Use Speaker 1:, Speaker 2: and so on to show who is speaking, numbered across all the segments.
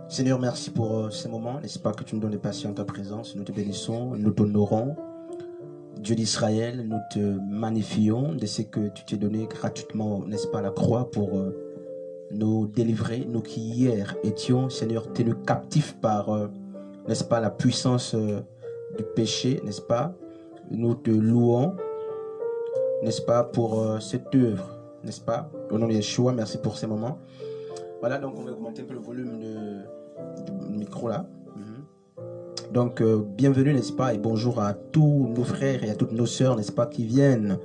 Speaker 1: Seigneur, merci pour ces moments, n'est-ce pas, que tu nous donnes patience en ta présence. Nous te bénissons, nous t'honorons. Dieu d'Israël, nous te magnifions de ce que tu t'es donné gratuitement, n'est-ce pas, à la croix pour nous délivrer. Nous qui hier étions, Seigneur, tenus captifs par, n'est-ce pas, la puissance du péché, n'est-ce pas. Nous te louons, n'est-ce pas, pour cette œuvre, n'est-ce pas. Au nom de Yeshua, merci pour ces moments. Voilà, donc on va augmenter un peu le volume du micro là. Donc, bienvenue, n'est-ce pas, et bonjour à tous nos frères et à toutes nos sœurs, n'est-ce pas, qui viennent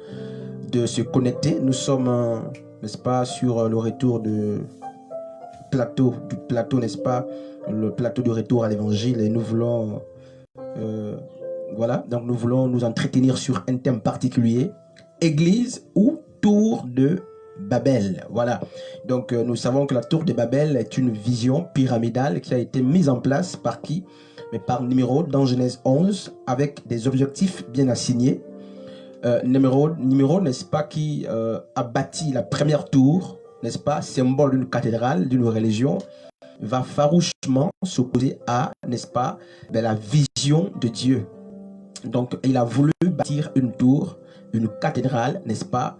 Speaker 1: de se connecter. Nous sommes, n'est-ce pas, sur le retour du plateau, n'est-ce pas, le plateau du retour à l'évangile, et nous voulons, voilà, donc nous voulons nous entretenir sur un thème particulier, Église ou tour de Babel. Voilà, donc nous savons que la tour de Babel est une vision pyramidale qui a été mise en place par qui? Mais par Nimrod dans Genèse 11, avec des objectifs bien assignés. Nimrod, n'est-ce pas, qui a bâti la première tour, n'est-ce pas, symbole d'une cathédrale, d'une religion, va farouchement s'opposer à, n'est-ce pas, la vision de Dieu. Donc, il a voulu bâtir une tour, une cathédrale, n'est-ce pas,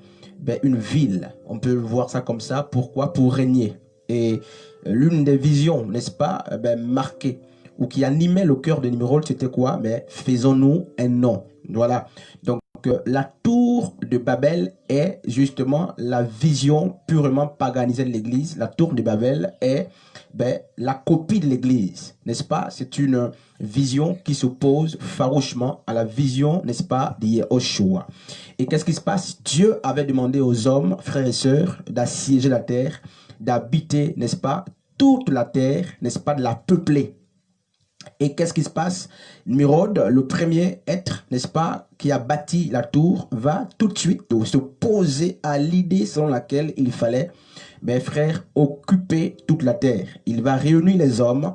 Speaker 1: une ville. On peut voir ça comme ça. Pourquoi? Pour régner. Et l'une des visions, n'est-ce pas, marquées, ou qui animait le cœur de Nimrod, c'était quoi? Mais faisons-nous un nom. Voilà. Donc, la tour de Babel est justement la vision purement paganisée de l'Église. La tour de Babel est la copie de l'Église, n'est-ce pas? C'est une vision qui s'oppose farouchement à la vision, n'est-ce pas, de Yehoshua. Et qu'est-ce qui se passe? Dieu avait demandé aux hommes, frères et sœurs, d'assiéger la terre, d'habiter, n'est-ce pas, toute la terre, n'est-ce pas, de la peupler. Et qu'est-ce qui se passe? Nimrod, le premier être, n'est-ce pas, qui a bâti la tour, va tout de suite se poser à l'idée selon laquelle il fallait, mes frères, occuper toute la terre. Il va réunir les hommes,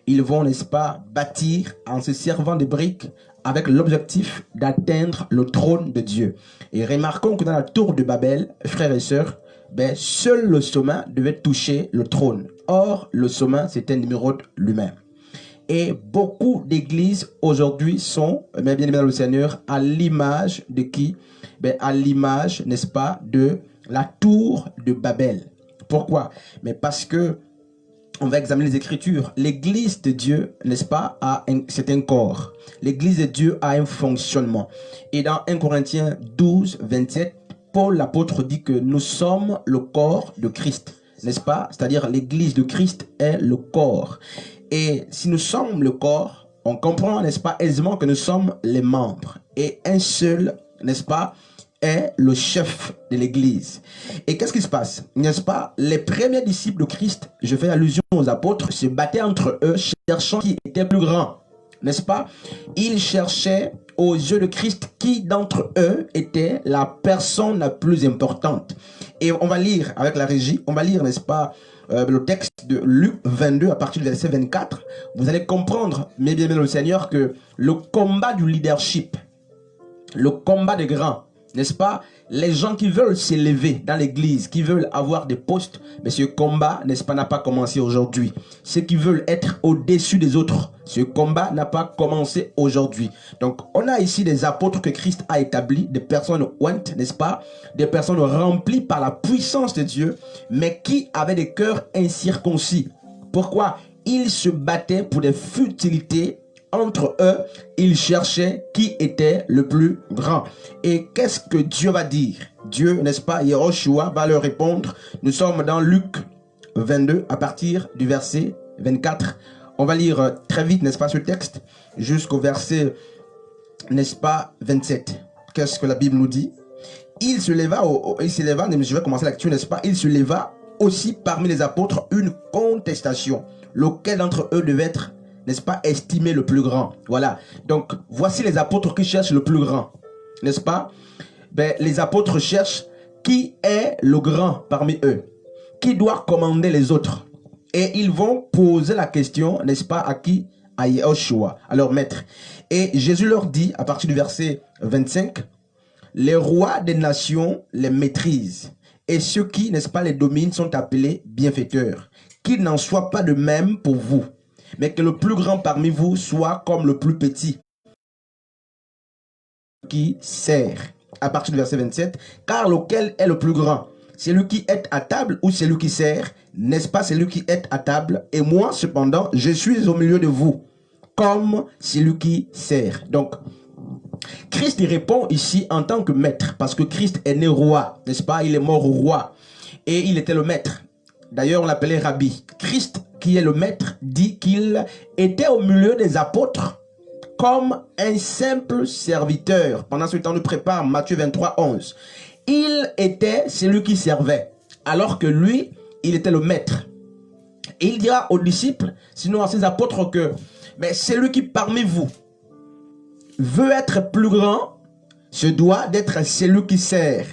Speaker 1: ils vont, n'est-ce pas, bâtir en se servant de briques avec l'objectif d'atteindre le trône de Dieu. Et remarquons que dans la tour de Babel, frères et sœurs, seul le sommet devait toucher le trône. Or, le sommet, c'était Nimrod lui-même. Et beaucoup d'églises aujourd'hui sont, bien aimés dans le Seigneur, à l'image de qui? À l'image, n'est-ce pas, de la tour de Babel. Pourquoi? Mais parce que on va examiner les Écritures. L'église de Dieu, n'est-ce pas, c'est un corps. L'église de Dieu a un fonctionnement. Et dans 1 Corinthiens 12, 27, Paul l'apôtre dit que nous sommes le corps de Christ. N'est-ce pas? C'est-à-dire l'église de Christ est le corps. Et si nous sommes le corps, on comprend, n'est-ce pas, aisément que nous sommes les membres. Et un seul, n'est-ce pas, est le chef de l'église. Et qu'est-ce qui se passe? N'est-ce pas? Les premiers disciples de Christ, je fais allusion aux apôtres, se battaient entre eux, cherchant qui était plus grand. N'est-ce pas? Ils cherchaient aux yeux de Christ qui d'entre eux était la personne la plus importante. Et on va lire avec la régie, on va lire, n'est-ce pas, le texte de Luc 22 à partir du verset 24. Vous allez comprendre, mes bien-aimés le Seigneur, que le combat du leadership, le combat des grands, n'est-ce pas, les gens qui veulent s'élever dans l'église, qui veulent avoir des postes, mais ce combat, n'est-ce pas, n'a pas commencé aujourd'hui. Ceux qui veulent être au-dessus des autres, ce combat n'a pas commencé aujourd'hui. Donc, on a ici des apôtres que Christ a établis, des personnes ointes, n'est-ce pas, des personnes remplies par la puissance de Dieu, mais qui avaient des cœurs incirconcis. Pourquoi? Ils se battaient pour des futilités. Entre eux, ils cherchaient qui était le plus grand. Et qu'est-ce que Dieu va dire? Dieu, n'est-ce pas, Yehoshua va leur répondre. Nous sommes dans Luc 22 à partir du verset 24. On va lire très vite, n'est-ce pas, ce texte jusqu'au verset, n'est-ce pas, 27. Qu'est-ce que la Bible nous dit? Il se leva, je vais commencer la lecture, n'est-ce pas? Il se leva aussi parmi les apôtres une contestation. Lequel d'entre eux devait être, n'est-ce pas, estimé le plus grand? Voilà. Donc, voici les apôtres qui cherchent le plus grand. N'est-ce pas? Les apôtres cherchent qui est le grand parmi eux. Qui doit commander les autres? Et ils vont poser la question, n'est-ce pas, à qui? À Yehoshua, à leur maître. Et Jésus leur dit, à partir du verset 25, les rois des nations les maîtrisent. Et ceux qui, n'est-ce pas, les dominent sont appelés bienfaiteurs. Qu'il n'en soit pas de même pour vous. mais que le plus grand parmi vous soit comme le plus petit qui sert. À partir du verset 27, car lequel est le plus grand? Celui qui est à table ou celui qui sert? N'est-ce pas celui qui est à table? Et moi, cependant, je suis au milieu de vous, comme celui qui sert. Donc, Christ y répond ici en tant que maître, parce que Christ est né roi, n'est-ce pas? Il est mort roi, et il était le maître. D'ailleurs, on l'appelait Rabbi. Christ, qui est le maître, dit qu'il était au milieu des apôtres, comme un simple serviteur. Pendant ce temps, nous prépare Matthieu 23, 11. Il était celui qui servait, alors que lui, il était le maître. Et il dira aux disciples, sinon à ses apôtres, que mais celui qui parmi vous veut être plus grand, se doit d'être celui qui sert.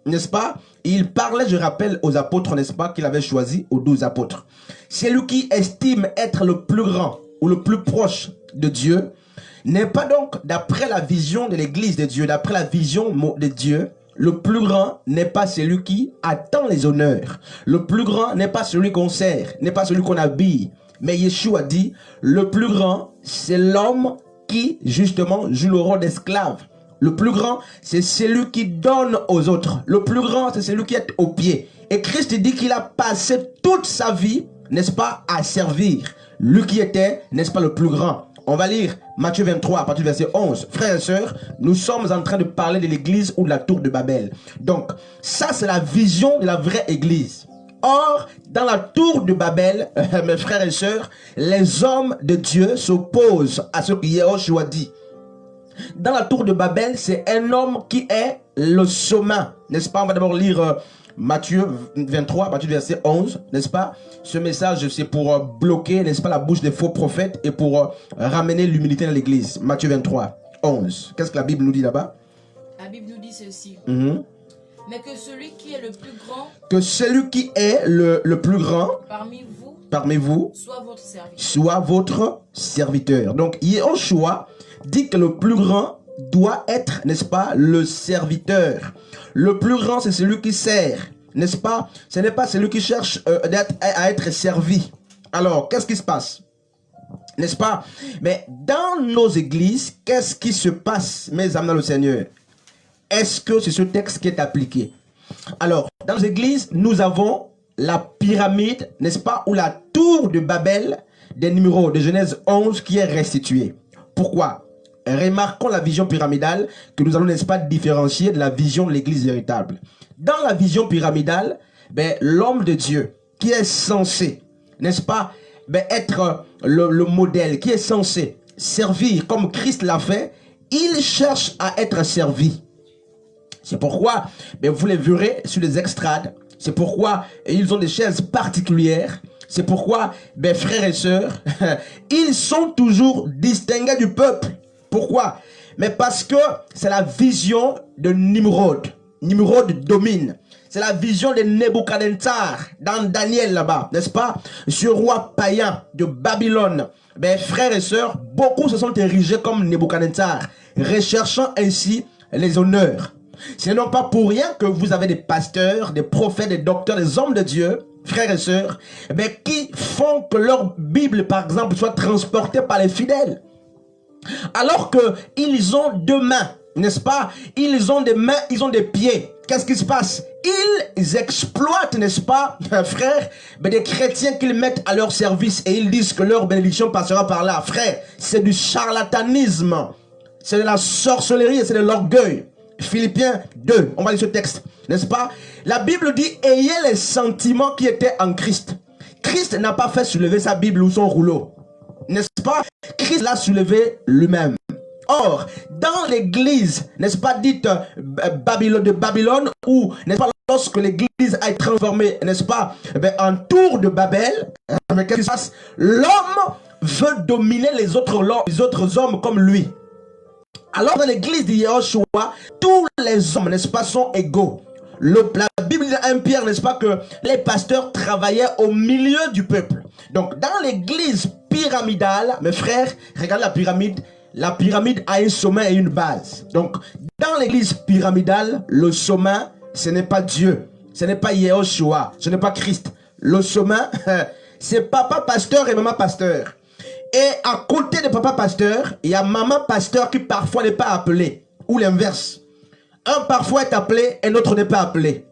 Speaker 1: N'est-ce pas? Il parlait, je rappelle, aux apôtres, n'est-ce pas, qu'il avait choisi, aux 12 apôtres. Celui qui estime être le plus grand ou le plus proche de Dieu n'est pas donc, d'après la vision de l'Église de Dieu, d'après la vision de Dieu, le plus grand n'est pas celui qui attend les honneurs. Le plus grand n'est pas celui qu'on sert, n'est pas celui qu'on habille. Mais Yeshua dit, le plus grand, c'est l'homme qui, justement, joue le rôle d'esclave. Le plus grand, c'est celui qui donne aux autres. Le plus grand, c'est celui qui est au pied. Et Christ dit qu'il a passé toute sa vie, n'est-ce pas, à servir. Lui qui était, n'est-ce pas, le plus grand. On va lire Matthieu 23 à partir du verset 11. Frères et sœurs, nous sommes en train de parler de l'église ou de la tour de Babel. Donc, ça c'est la vision de la vraie église. Or, dans la tour de Babel, mes frères et sœurs, les hommes de Dieu s'opposent à ce que Yeshua dit. Dans la tour de Babel, c'est un homme qui est le sommet. N'est-ce pas? On va d'abord lire Matthieu 23, à partir du verset 11, n'est-ce pas? Ce message, c'est pour bloquer, n'est-ce pas, la bouche des faux prophètes et pour ramener l'humilité dans l'église. Matthieu 23, 11. Qu'est-ce que la Bible nous dit là-bas?
Speaker 2: La Bible nous dit ceci. Mais que celui qui est le plus grand,
Speaker 1: que celui qui est le plus grand parmi vous
Speaker 2: soit votre serviteur.
Speaker 1: Soit votre serviteur. Donc, Yeshua dit que le plus grand doit être, n'est-ce pas, le serviteur. Le plus grand, c'est celui qui sert, n'est-ce pas? Ce n'est pas celui qui cherche à être servi. Alors, qu'est-ce qui se passe? N'est-ce pas? Mais dans nos églises, qu'est-ce qui se passe, mes amis dans le Seigneur? Est-ce que c'est ce texte qui est appliqué? Alors, dans nos églises, nous avons la pyramide, n'est-ce pas, ou la tour de Babel des numéros de Genèse 11 qui est restituée. Pourquoi? Remarquons la vision pyramidale que nous allons, n'est-ce pas, différencier de la vision de l'église véritable. Dans la vision pyramidale, l'homme de Dieu qui est censé, n'est-ce pas, être le modèle, qui est censé servir comme Christ l'a fait, il cherche à être servi. C'est pourquoi vous les verrez sur les extrades. C'est pourquoi ils ont des chaises particulières. C'est pourquoi, frères et sœurs, ils sont toujours distingués du peuple. Pourquoi? Mais parce que c'est la vision de Nimrod. Nimrod domine. C'est la vision de Nebuchadnezzar dans Daniel là-bas, n'est-ce pas? Ce roi païen de Babylone. Frères et sœurs, beaucoup se sont érigés comme Nebuchadnezzar, recherchant ainsi les honneurs. Ce n'est pas pour rien que vous avez des pasteurs, des prophètes, des docteurs, des hommes de Dieu, frères et sœurs, qui font que leur Bible, par exemple, soit transportée par les fidèles. Alors qu'ils ont deux mains, n'est-ce pas? Ils ont des mains, ils ont des pieds. Qu'est-ce qui se passe? Ils exploitent, n'est-ce pas, frère, des chrétiens qu'ils mettent à leur service et ils disent que leur bénédiction passera par là. Frère, c'est du charlatanisme, c'est de la sorcellerie et c'est de l'orgueil. Philippiens 2, on va lire ce texte, n'est-ce pas? La Bible dit, ayez les sentiments qui étaient en Christ. Christ n'a pas fait soulever sa Bible ou son rouleau, n'est-ce pas? Christ l'a soulevé lui-même. Or, dans l'église, n'est-ce pas, dite de Babylone, ou, n'est-ce pas, lorsque l'église a été transformée, n'est-ce pas, en tour de Babel, mais qu'est-ce qui se passe? L'homme veut dominer les autres hommes comme lui. Alors dans l'église de Yeshua, tous les hommes, n'est-ce pas, sont égaux. La Bible dit à 1 Pierre, n'est-ce pas, que les pasteurs travaillaient au milieu du peuple. Donc dans l'église pyramidale, mes frères, regardez la pyramide. La pyramide a un sommet et une base. Donc dans l'église pyramidale, le sommet, ce n'est pas Dieu. Ce n'est pas Yeshua. Ce n'est pas Christ. Le sommet, c'est papa pasteur et maman pasteur. Et à côté de papa pasteur, il y a maman pasteur qui parfois n'est pas appelée. Ou l'inverse. Un parfois est appelé et l'autre n'est pas appelé.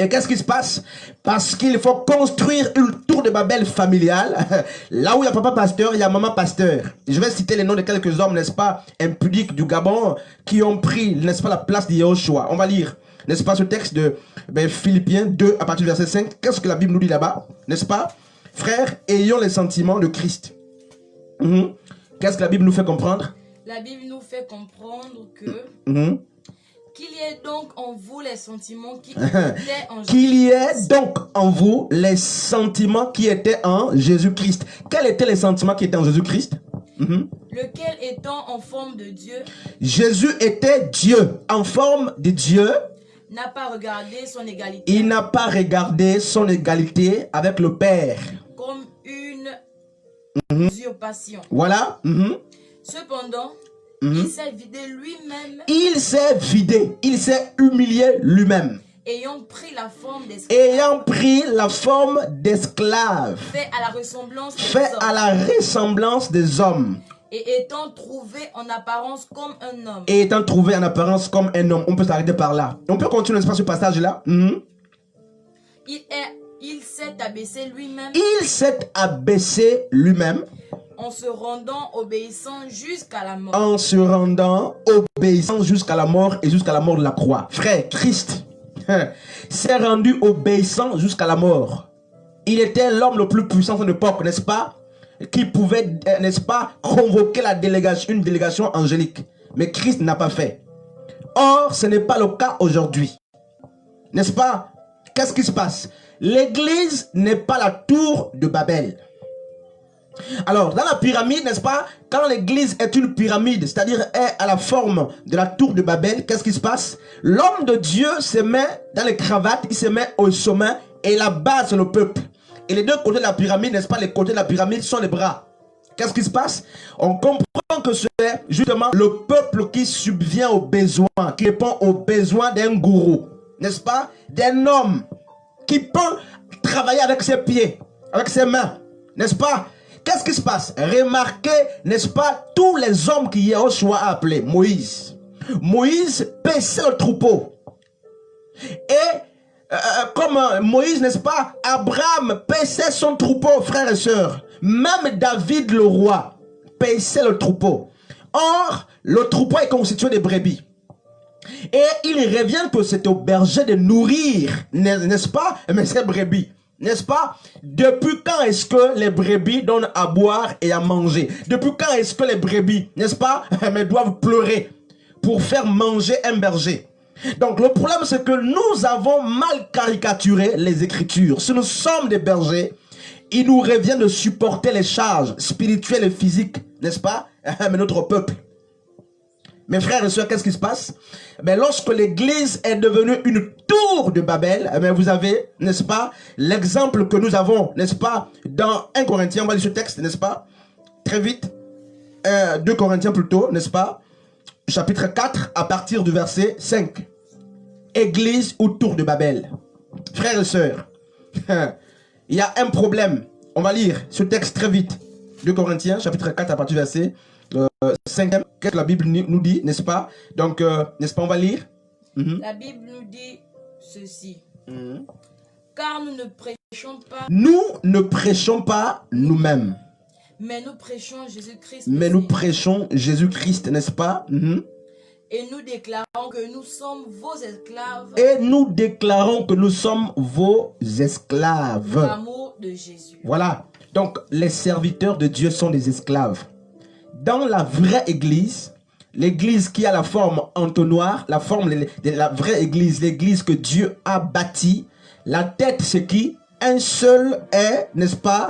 Speaker 1: Et qu'est-ce qui se passe? Parce qu'il faut construire une tour de Babel familiale. Là où il y a papa pasteur, il y a maman pasteur. Je vais citer les noms de quelques hommes, n'est-ce pas, impudiques du Gabon, qui ont pris, n'est-ce pas, la place de Yahushua. On va lire, n'est-ce pas, ce texte de Philippiens 2 à partir du verset 5. Qu'est-ce que la Bible nous dit là-bas? N'est-ce pas? Frères, ayons les sentiments de Christ. Qu'est-ce que la Bible nous fait comprendre?
Speaker 2: La Bible nous fait comprendre que qu'il y ait donc en vous les sentiments qui étaient en Jésus-Christ.
Speaker 1: Qu'il y ait donc en vous les sentiments qui étaient en Jésus-Christ. Quels étaient les sentiments qui étaient en Jésus-Christ?
Speaker 2: Lequel étant en forme de Dieu,
Speaker 1: Jésus était Dieu, en forme de Dieu.
Speaker 2: N'a pas regardé son égalité.
Speaker 1: Il n'a pas regardé son égalité avec le Père
Speaker 2: comme une usurpation.
Speaker 1: Voilà.
Speaker 2: Cependant, il s'est vidé lui-même.
Speaker 1: Il s'est vidé, il s'est humilié lui-même.
Speaker 2: Ayant pris la forme d'esclave.
Speaker 1: Ayant pris la forme d'esclave.
Speaker 2: Fait à la ressemblance des
Speaker 1: Fait
Speaker 2: hommes.
Speaker 1: à la ressemblance des hommes.
Speaker 2: Et étant trouvé en apparence comme un homme.
Speaker 1: Et étant trouvé en apparence comme un homme. On peut s'arrêter par là. On peut continuer, n'est-ce pas, ce passage-là?
Speaker 2: Il s'est abaissé lui-même.
Speaker 1: Il s'est abaissé lui-même.
Speaker 2: En se rendant obéissant jusqu'à la mort.
Speaker 1: En se rendant obéissant jusqu'à la mort et jusqu'à la mort de la croix. Frère, Christ s'est rendu obéissant jusqu'à la mort. Il était l'homme le plus puissant de l'époque, n'est-ce pas? Qui pouvait, n'est-ce pas, convoquer une délégation angélique. Mais Christ n'a pas fait. Or, ce n'est pas le cas aujourd'hui. N'est-ce pas? Qu'est-ce qui se passe? L'église n'est pas la tour de Babel. Alors, dans la pyramide, n'est-ce pas, quand l'église est une pyramide, c'est-à-dire est à la forme de la tour de Babel, qu'est-ce qui se passe? L'homme de Dieu se met dans les cravates, il se met au sommet, et la base, c'est le peuple. Et les deux côtés de la pyramide, n'est-ce pas, les côtés de la pyramide sont les bras. Qu'est-ce qui se passe? On comprend que c'est justement le peuple qui subvient aux besoins, qui répond aux besoins d'un gourou, n'est-ce pas? D'un homme qui peut travailler avec ses pieds, avec ses mains, n'est-ce pas? Qu'est-ce qui se passe? Remarquez, n'est-ce pas, tous les hommes qui Yahushua a appelés. Moïse. Moïse paissait le troupeau. Et comme Moïse, n'est-ce pas, Abraham paissait son troupeau, frères et sœurs. Même David le roi paissait le troupeau. Or, le troupeau est constitué de brebis. Et il revient que c'est au berger de nourrir, n'est-ce pas, mais ces brebis. N'est-ce pas? Depuis quand est-ce que les brebis donnent à boire et à manger? Depuis quand est-ce que les brebis, n'est-ce pas, mais doivent pleurer pour faire manger un berger? Donc le problème, c'est que nous avons mal caricaturé les Écritures. Si nous sommes des bergers, il nous revient de supporter les charges spirituelles et physiques, n'est-ce pas, mais notre peuple. Mes frères et sœurs, qu'est-ce qui se passe? Lorsque l'église est devenue une tour de Babel, vous avez, n'est-ce pas, l'exemple que nous avons, n'est-ce pas, dans 1 Corinthiens, on va lire ce texte, n'est-ce pas, très vite, 2 Corinthiens plutôt, n'est-ce pas, chapitre 4, à partir du verset 5. Église ou tour de Babel. Frères et sœurs, il y a un problème. On va lire ce texte très vite. 2 Corinthiens, chapitre 4, à partir du verset 5. Qu'est-ce que la Bible nous dit, n'est-ce pas? Donc, n'est-ce pas, on va lire.
Speaker 2: La Bible nous dit ceci. Car nous ne prêchons pas.
Speaker 1: Nous ne prêchons pas nous-mêmes.
Speaker 2: Mais nous prêchons Jésus-Christ.
Speaker 1: Mais nous prêchons Jésus-Christ, n'est-ce pas?
Speaker 2: Et nous déclarons que nous sommes vos esclaves.
Speaker 1: Et nous déclarons que nous sommes vos esclaves.
Speaker 2: L'amour de Jésus.
Speaker 1: Voilà. Donc, les serviteurs de Dieu sont des esclaves. Dans la vraie église, l'église qui a la forme entonnoir, la forme de la vraie église, l'église que Dieu a bâtie, la tête c'est qui? Un seul est, n'est-ce pas,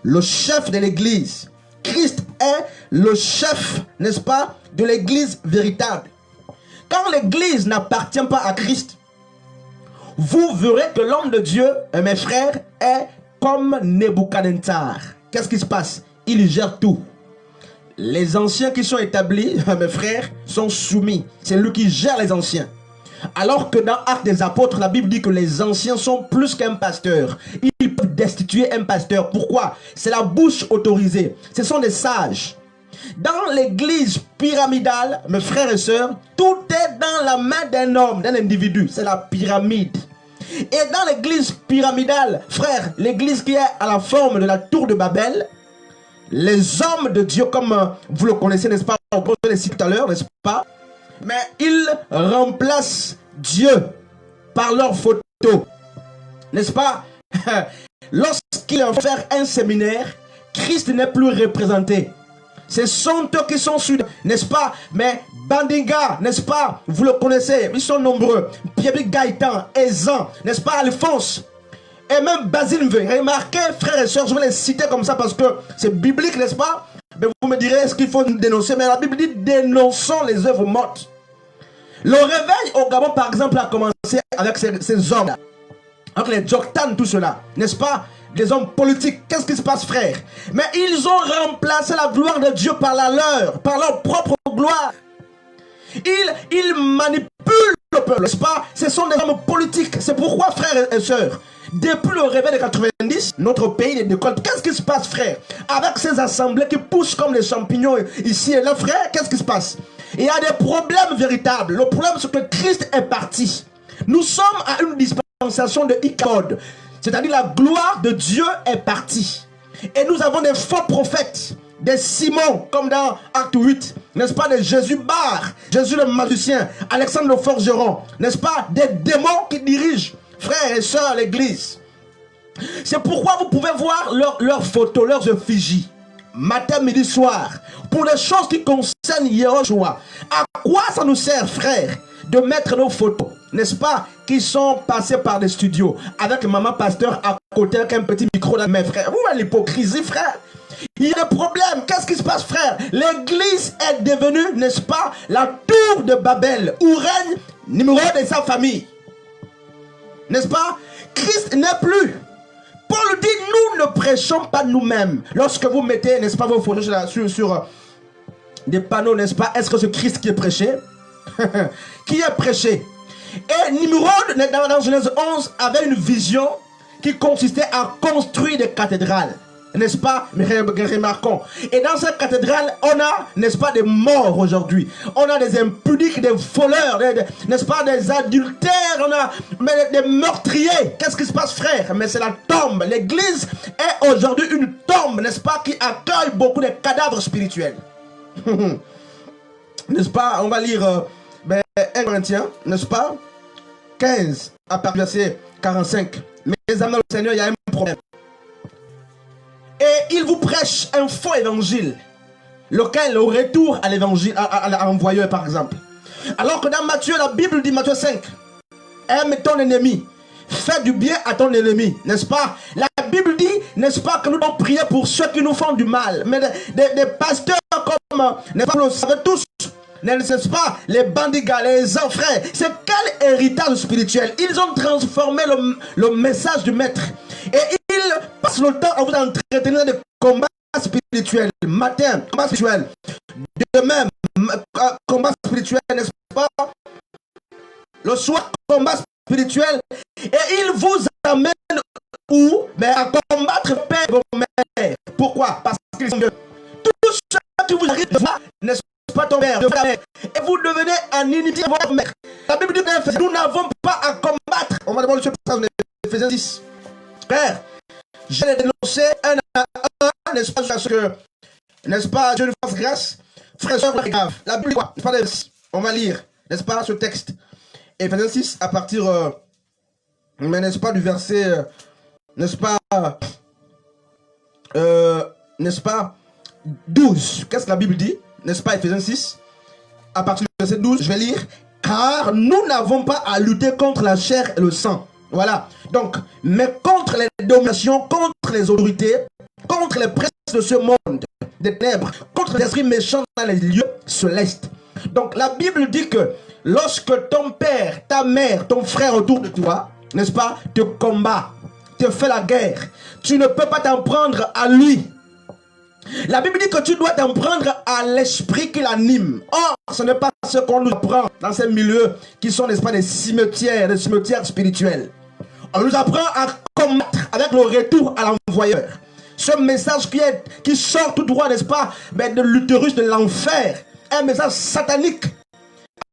Speaker 1: le chef de l'église. Christ est le chef, n'est-ce pas, de l'église véritable. Quand l'église n'appartient pas à Christ, vous verrez que l'homme de Dieu, mes frères, est comme Nebuchadnezzar. Qu'est-ce qui se passe? Il gère tout. Les anciens qui sont établis, mes frères, sont soumis. C'est lui qui gère les anciens. Alors que dans Actes des Apôtres, la Bible dit que les anciens sont plus qu'un pasteur. Ils peuvent destituer un pasteur. Pourquoi? C'est la bouche autorisée. Ce sont des sages. Dans l'église pyramidale, mes frères et sœurs, tout est dans la main d'un homme, d'un individu. C'est la pyramide. Et dans l'église pyramidale, frère, l'église qui est à la forme de la tour de Babel, les hommes de Dieu, comme vous le connaissez, n'est-ce pas? On peut les citer tout à l'heure, n'est-ce pas? Mais ils remplacent Dieu par leurs photos, n'est-ce pas? Lorsqu'ils vont faire un séminaire, Christ n'est plus représenté. Ce sont eux qui sont sur, n'est-ce pas? Mais Bandinga, n'est-ce pas? Vous le connaissez, ils sont nombreux. Pierre Gaëtan, Ezan, n'est-ce pas? Alphonse. Et même Basile veut. Remarquez, frères et sœurs, je vais les citer comme ça parce que c'est biblique, n'est-ce pas? Mais vous me direz, est-ce qu'il faut dénoncer? Mais la Bible dit, dénonçons les œuvres mortes. Le réveil au Gabon, par exemple, a commencé avec ces hommes-là. Avec les Joktan, tout cela, n'est-ce pas? Des hommes politiques. Qu'est-ce qui se passe, frère? Mais ils ont remplacé la gloire de Dieu par la leur, par leur propre gloire. Ils manipulent le peuple, n'est-ce pas? Ce sont des hommes politiques. C'est pourquoi, frères et sœurs, depuis le réveil de 90, notre pays est décolle. Qu'est-ce qui se passe, frère? Avec ces assemblées qui poussent comme des champignons ici et là, frère, qu'est-ce qui se passe? Il y a des problèmes véritables. Le problème, c'est que Christ est parti. Nous sommes à une dispensation de Icode. C'est-à-dire la gloire de Dieu est partie. Et nous avons des faux prophètes, des Simon, comme dans Acte 8, n'est-ce pas, de Jésus Bar, Jésus le magicien, Alexandre le forgeron, n'est-ce pas, des démons qui dirigent, frères et sœurs, l'église. C'est pourquoi vous pouvez voir leurs photos, leurs effigies, matin, midi, soir, pour les choses qui concernent Yehoshua. À quoi ça nous sert, frère, de mettre nos photos, n'est-ce pas, qui sont passés par des studios, avec maman pasteur à côté, avec un petit micro là, mes frères. Vous voyez l'hypocrisie, frère? Il y a des problèmes. Qu'est-ce qui se passe, frère? L'église est devenue, n'est-ce pas, la tour de Babel, où règne Nimrod et sa famille. N'est-ce pas? Christ n'est plus. Paul dit, nous ne prêchons pas nous-mêmes. Lorsque vous mettez, n'est-ce pas, vos photos sur des panneaux, n'est-ce pas, est-ce que c'est Christ qui est prêché? Qui est prêché? Et Nimrod, dans Genèse 11, avait une vision qui consistait à construire des cathédrales. N'est-ce pas? Remarquons. Et dans cette cathédrale, on a, n'est-ce pas, des morts aujourd'hui. On a des impudiques, des voleurs, n'est-ce pas, des adultères, on a des meurtriers. Qu'est-ce qui se passe, frère? Mais c'est la tombe. L'église est aujourd'hui une tombe, n'est-ce pas, qui accueille beaucoup de cadavres spirituels. N'est-ce pas? On va lire 1 Corinthiens, n'est-ce pas? 15, à partir du verset 45. Mes amis, le Seigneur, il y a un problème. Et il vous prêche un faux évangile, lequel le retour à l'évangile, à l'envoyeur par exemple. Alors que dans Matthieu, la Bible dit, Matthieu 5, aime ton ennemi, fais du bien à ton ennemi, n'est-ce pas? La Bible dit, n'est-ce pas, que nous devons prier pour ceux qui nous font du mal. Mais des pasteurs comme, n'est-ce pas, vous le savez tous, n'est-ce pas, les bandigas, les enfrères, c'est quel héritage spirituel? Ils ont transformé le message du maître. Et ils passent le temps à vous entretenir de combats spirituels. Matin, combat spirituel. Demain, combat spirituel, n'est-ce pas? Le soir, combat spirituel. Et ils vous amènent où? Mais à combattre père et vos mères. Pourquoi? Parce qu'ils sont Dieu. Tout ce qui vous arrive de voir, n'est-ce pas, ton père, et vous devenez en unité avec votre mère. La Bible dit que nous n'avons pas à combattre. On va demander ce passage de Ephésiens 10. Frère, je l'ai dénoncé un à un, n'est-ce pas, parce que, n'est-ce pas, Dieu nous fasse grâce. Frère, c'est grave. La Bible, on va lire, n'est-ce pas, ce texte. Ephésiens 6, à partir, mais n'est-ce pas, du verset, n'est-ce pas, 12. Qu'est-ce que la Bible dit? N'est-ce pas, Ephésiens 6, à partir du verset 12, je vais lire. Car nous n'avons pas à lutter contre la chair et le sang. Voilà. Donc, mais contre les dominations, contre les autorités, contre les princes de ce monde des ténèbres, contre les esprits méchants dans les lieux célestes. Donc, la Bible dit que lorsque ton père, ta mère, ton frère autour de toi, n'est-ce pas, te combat, te fait la guerre, tu ne peux pas t'en prendre à lui. La Bible dit que tu dois t'en prendre à l'esprit qui l'anime. Or, ce n'est pas ce qu'on nous apprend dans ces milieux qui sont, n'est-ce pas, des cimetières spirituels. On nous apprend à combattre avec le retour à l'envoyeur. Ce message qui sort tout droit, n'est-ce pas, mais de l'utérus de l'enfer. Un message satanique.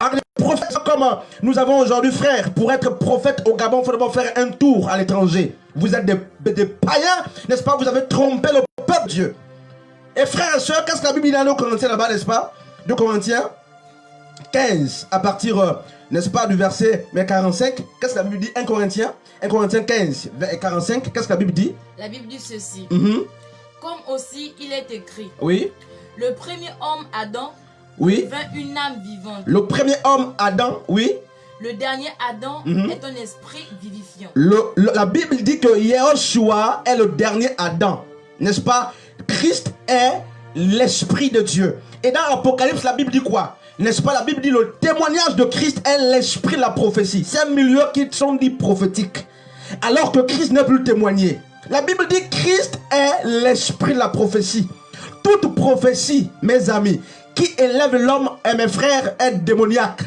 Speaker 1: Alors, les prophètes, comme nous avons aujourd'hui, frère, pour être prophète au Gabon, il faut d'abord faire un tour à l'étranger. Vous êtes des païens, n'est-ce pas? Vous avez trompé le peuple de Dieu. Et frères et sœurs, qu'est-ce que la Bible dit dans nos Corinthiens là-bas, n'est-ce pas? 2 Corinthiens 15, à partir, n'est-ce pas, du verset 45. Qu'est-ce que la Bible dit? 1 Corinthiens 15, 45. Qu'est-ce que la Bible dit?
Speaker 2: La Bible dit ceci. Comme aussi il est écrit.
Speaker 1: Oui.
Speaker 2: Le premier homme, Adam,
Speaker 1: oui,
Speaker 2: vint une âme vivante.
Speaker 1: Le premier homme, Adam, oui.
Speaker 2: Le dernier Adam est un esprit vivifiant.
Speaker 1: La Bible dit que Yahushua est le dernier Adam. N'est-ce pas? Christ est l'esprit de Dieu. Et dans l'Apocalypse, la Bible dit quoi? N'est-ce pas? La Bible dit le témoignage de Christ est l'esprit de la prophétie. C'est un milieu qui sont dits prophétiques. Alors que Christ n'est plus témoigné. La Bible dit Christ est l'esprit de la prophétie. Toute prophétie, mes amis, qui élève l'homme et mes frères est démoniaque.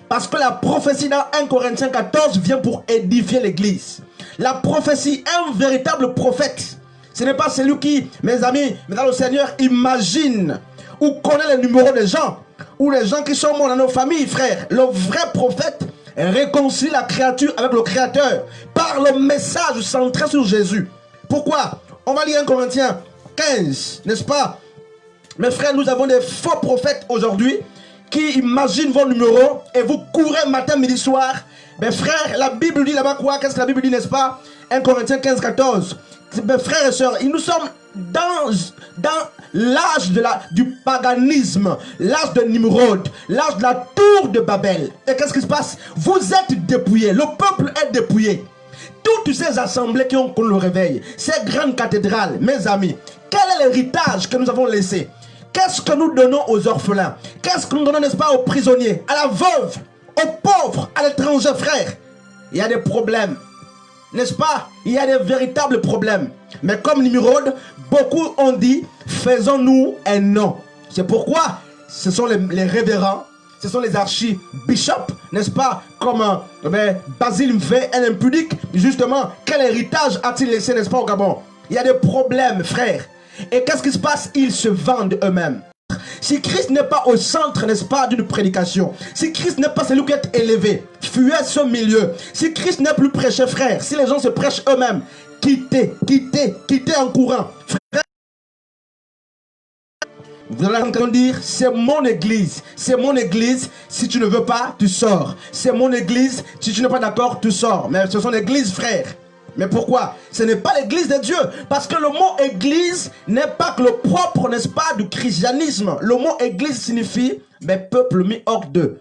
Speaker 1: Parce que la prophétie dans 1 Corinthiens 14 vient pour édifier l'église. La prophétie, un véritable prophète, ce n'est pas celui qui, mes amis, mais dans le Seigneur, imagine ou connaît les numéros des gens, ou les gens qui sont morts dans nos familles, frères. Le vrai prophète réconcilie la créature avec le Créateur par le message centré sur Jésus. Pourquoi? On va lire 1 Corinthiens 15, n'est-ce pas? Mes frères, nous avons des faux prophètes aujourd'hui qui imaginent vos numéros et vous courez matin, midi, soir. Mes frères, la Bible dit là-bas quoi? Qu'est-ce que la Bible dit, n'est-ce pas? 1 Corinthiens 15, 14. Mes frères et sœurs, nous sommes dans l'âge du paganisme, l'âge de Nimrod, l'âge de la tour de Babel. Et qu'est-ce qui se passe? Vous êtes dépouillés, le peuple est dépouillé. Toutes ces assemblées qui ont connu le réveil, ces grandes cathédrales, mes amis, quel est l'héritage que nous avons laissé? Qu'est-ce que nous donnons aux orphelins? Qu'est-ce que nous donnons, n'est-ce pas, aux prisonniers, à la veuve, aux pauvres, à l'étranger, frère? Il y a des problèmes, n'est-ce pas? Il y a des véritables problèmes. Mais comme Nimrod, beaucoup ont dit, faisons-nous un nom. C'est pourquoi ce sont les révérends, ce sont les archibishops, n'est-ce pas? Comme Basile Mvé, un impudique, justement, quel héritage a-t-il laissé, n'est-ce pas, au Gabon? Il y a des problèmes, frère. Et qu'est-ce qui se passe? Ils se vendent eux-mêmes. Si Christ n'est pas au centre, n'est-ce pas, d'une prédication, si Christ n'est pas celui qui est élevé, fuyez ce milieu. Si Christ n'est plus prêché, frère, si les gens se prêchent eux-mêmes, quittez en courant. Frère, vous allez entendre dire, c'est mon église, si tu ne veux pas, tu sors. C'est mon église, si tu n'es pas d'accord, tu sors. Mais ce sont les églises, frères. Mais pourquoi? Ce n'est pas l'église de Dieu. Parce que le mot église n'est pas que le propre, n'est-ce pas, du christianisme. Le mot église signifie peuple mis hors d'eux.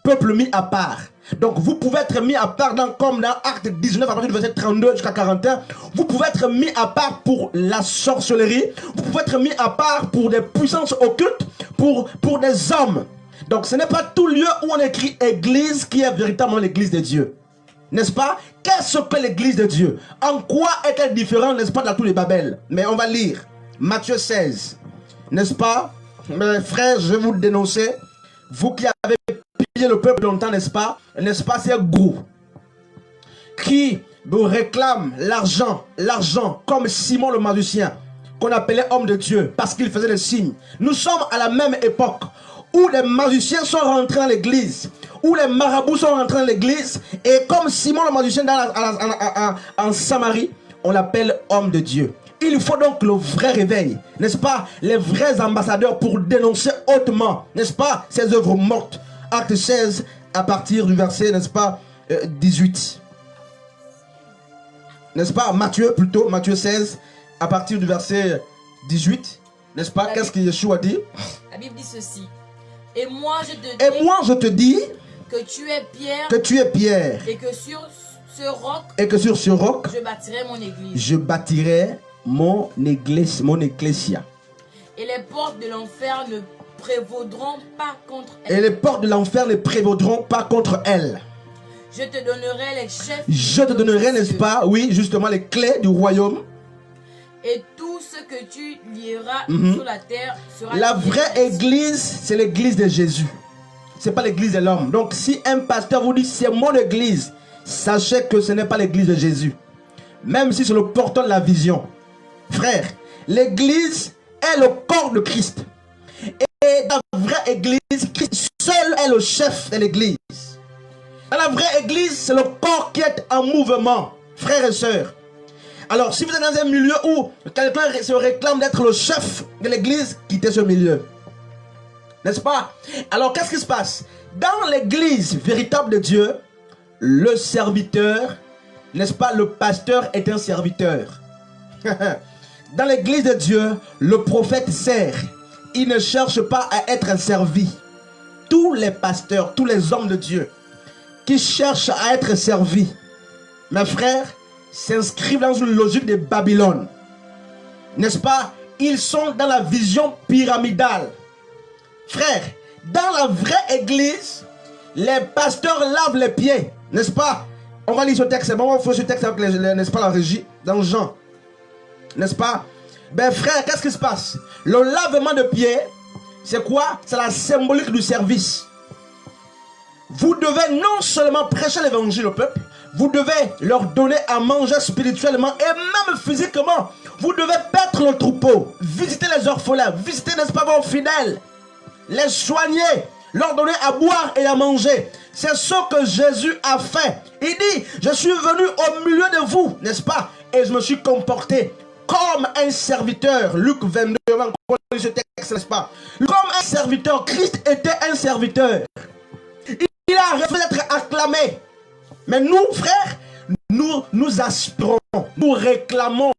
Speaker 1: Peuple mis à part. Donc vous pouvez être mis à part comme dans Acte 19 à partir du verset 32 jusqu'à 41. Vous pouvez être mis à part pour la sorcellerie. Vous pouvez être mis à part pour des puissances occultes, pour des hommes. Donc ce n'est pas tout lieu où on écrit église qui est véritablement l'église de Dieu. N'est-ce pas? Qu'est-ce que l'église de Dieu? En quoi est-elle différente, n'est-ce pas, de tous les Babel? Mais on va lire Matthieu 16. N'est-ce pas? Mes frères, je vais vous dénoncer. Vous qui avez pillé le peuple longtemps, n'est-ce pas? N'est-ce pas, ces gourous qui nous réclament l'argent, comme Simon le magicien, qu'on appelait homme de Dieu, parce qu'il faisait des signes. Nous sommes à la même époque où les magiciens sont rentrés dans l'église, où les marabouts sont rentrés dans l'église, et comme Simon le magicien en Samarie, on l'appelle homme de Dieu. Il faut donc le vrai réveil, n'est-ce pas? Les vrais ambassadeurs pour dénoncer hautement, n'est-ce pas, ces œuvres mortes. Acte 16 à partir du verset, n'est-ce pas, 18. N'est-ce pas? Matthieu 16 à partir du verset 18. N'est-ce pas? Qu'est-ce que Yeshua dit?
Speaker 2: La Bible dit ceci. Et moi je te dis que tu es Pierre. Et que sur ce roc, je bâtirai mon église.
Speaker 1: Je bâtirai mon église, mon ecclésia.
Speaker 2: Et les portes de l'enfer ne prévaudront pas contre elle.
Speaker 1: Et les portes de l'enfer ne prévaudront pas contre elle.
Speaker 2: Je te donnerai les chefs.
Speaker 1: Je te donnerai, n'est-ce pas? Oui, justement, les clés du royaume.
Speaker 2: Et tout ce que tu lieras sur la terre sera...
Speaker 1: La vraie église, c'est l'église de Jésus. C'est pas l'église de l'homme. Donc, si un pasteur vous dit, c'est mon église, sachez que ce n'est pas l'église de Jésus. Même si c'est le porteur de la vision. Frère, l'église est le corps de Christ. Et la vraie église, Christ seul est le chef de l'église. Dans la vraie église, c'est le corps qui est en mouvement, frères et sœurs. Alors, si vous êtes dans un milieu où quelqu'un se réclame d'être le chef de l'église, quittez ce milieu. N'est-ce pas? Alors, qu'est-ce qui se passe? Dans l'église véritable de Dieu, le serviteur, n'est-ce pas, le pasteur est un serviteur. Dans l'église de Dieu, le prophète sert. Il ne cherche pas à être servi. Tous les pasteurs, tous les hommes de Dieu qui cherchent à être servis, mes frères, s'inscrivent dans une logique de Babylone. N'est-ce pas? Ils sont dans la vision pyramidale. Frères, dans la vraie église, les pasteurs lavent les pieds. N'est-ce pas? On va lire ce texte. C'est bon, on fait ce texte avec n'est-ce pas, la régie, dans Jean. N'est-ce pas? Ben frère, qu'est-ce qui se passe? Le lavement de pieds, c'est quoi? C'est la symbolique du service. Vous devez non seulement prêcher l'évangile au peuple, vous devez leur donner à manger spirituellement et même physiquement. Vous devez paître le troupeau, visiter les orphelins, visiter, n'est-ce pas, vos fidèles, les soigner, leur donner à boire et à manger. C'est ce que Jésus a fait. Il dit, je suis venu au milieu de vous, n'est-ce pas? Et je me suis comporté comme un serviteur. Luc 22, on va encore lire ce texte, n'est-ce pas? Comme un serviteur, Christ était un serviteur. Il a refusé d'être acclamé. Mais nous, frères, nous aspirons, nous réclamons